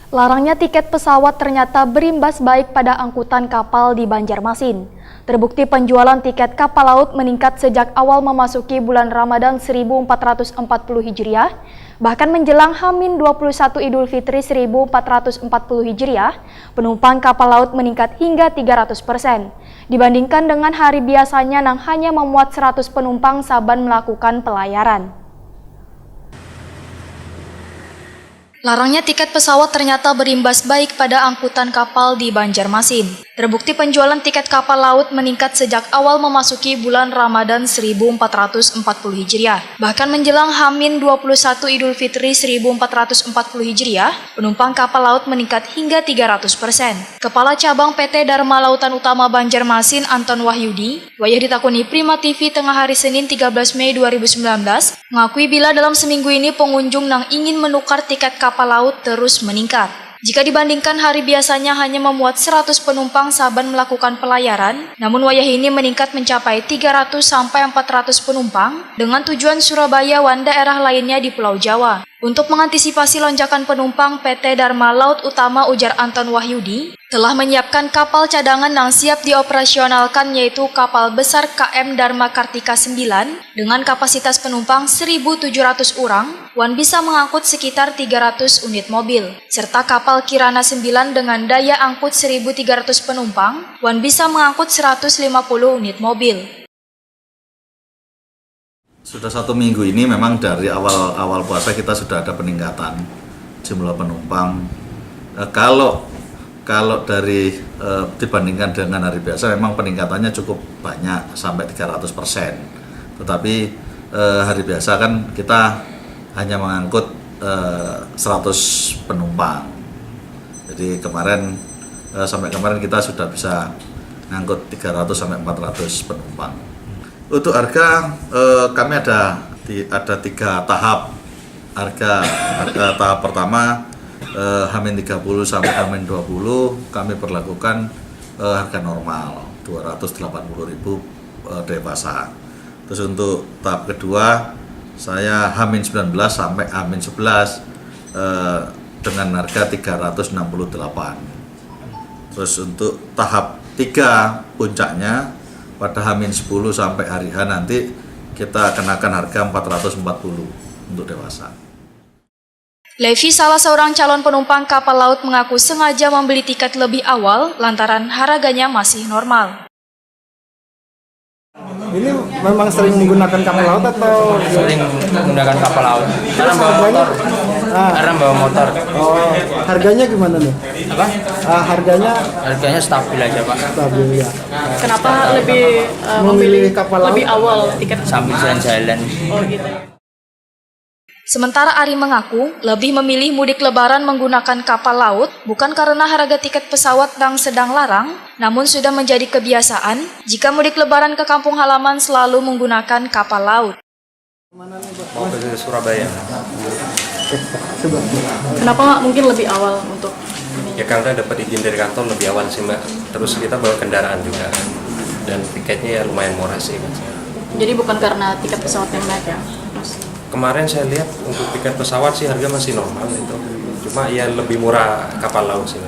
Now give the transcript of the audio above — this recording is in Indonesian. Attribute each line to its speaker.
Speaker 1: Larangnya tiket pesawat ternyata berimbas baik pada angkutan kapal di Banjarmasin. Terbukti penjualan tiket kapal laut meningkat sejak awal memasuki bulan Ramadan 1440 Hijriah, bahkan menjelang H-21 Idul Fitri 1440 Hijriah, penumpang kapal laut meningkat hingga 300%. Dibandingkan dengan hari biasanya yang hanya memuat 100 penumpang saban melakukan pelayaran. Larangnya tiket pesawat ternyata berimbas baik pada angkutan kapal di Banjarmasin. Terbukti penjualan tiket kapal laut meningkat sejak awal memasuki bulan Ramadan 1440 Hijriah. Bahkan menjelang H-21 Idul Fitri 1440 Hijriah, penumpang kapal laut meningkat hingga 300%. Kepala Cabang PT Dharma Lautan Utama Banjarmasin, Anton Wahyudi, wayah ditakuni Prima TV tengah hari Senin 13 Mei 2019, mengakui bila dalam seminggu ini pengunjung yang ingin menukar tiket kapal laut terus meningkat. Jika dibandingkan hari biasanya hanya memuat 100 penumpang saban melakukan pelayaran, namun wayah ini meningkat mencapai 300 sampai 400 penumpang dengan tujuan Surabaya dan daerah lainnya di Pulau Jawa. Untuk mengantisipasi lonjakan penumpang, PT Dharma Laut Utama, ujar Anton Wahyudi, telah menyiapkan kapal cadangan yang siap dioperasionalkan, yaitu kapal besar KM Dharma Kartika 9 dengan kapasitas penumpang 1.700 orang dan bisa mengangkut sekitar 300 unit mobil, serta kapal Kirana 9 dengan daya angkut 1.300 penumpang dan bisa mengangkut 150 unit mobil.
Speaker 2: Sudah 1 minggu ini memang dari awal puasa kita sudah ada peningkatan jumlah penumpang. Kalau dari dibandingkan dengan hari biasa memang peningkatannya cukup banyak sampai 300%. Tetapi hari biasa kan kita hanya mengangkut 100 penumpang. Jadi sampai kemarin kita sudah bisa mengangkut 300 sampai 400 penumpang. Untuk harga kami ada 3 tahap. Harga tahap pertama H-30 sampai H-20 kami perlakukan harga normal 280.000 dewasa. Terus untuk tahap kedua saya H-19 sampai H-11 dengan harga 368. Terus untuk tahap 3 puncaknya pada H-10 sampai hari H nanti kita kenakan harga 440 untuk dewasa.
Speaker 1: Levi, salah seorang calon penumpang kapal laut, mengaku sengaja membeli tiket lebih awal lantaran harganya masih normal.
Speaker 3: Ini memang sering menggunakan kapal laut atau?
Speaker 4: Sering menggunakan kapal laut. Karena bawa motor.
Speaker 3: Oh, harganya gimana nih?
Speaker 4: Apa?
Speaker 3: Harganya
Speaker 4: Stabil aja, Pak.
Speaker 3: stabil ya.
Speaker 5: Kenapa lebih
Speaker 3: Memilih kapal laut?
Speaker 5: lebih awal tiket?
Speaker 4: Sambil jalan-jalan.
Speaker 5: Oh gitu.
Speaker 1: Sementara Ari mengaku lebih memilih mudik lebaran menggunakan kapal laut bukan karena harga tiket pesawat yang sedang larang, namun sudah menjadi kebiasaan jika mudik lebaran ke kampung halaman selalu menggunakan kapal laut.
Speaker 6: Mau ke Surabaya.
Speaker 5: Kenapa nggak mungkin lebih awal untuk ini?
Speaker 6: Ya karena dapat izin dari kantor lebih awal sih Mbak. Terus kita bawa kendaraan juga. Dan tiketnya ya lumayan murah sih Mas.
Speaker 5: Jadi bukan karena tiket pesawat yang naik ya, Mas?
Speaker 6: Kemarin saya lihat untuk tiket pesawat sih harga masih normal itu. Cuma ya lebih murah kapal laut sih.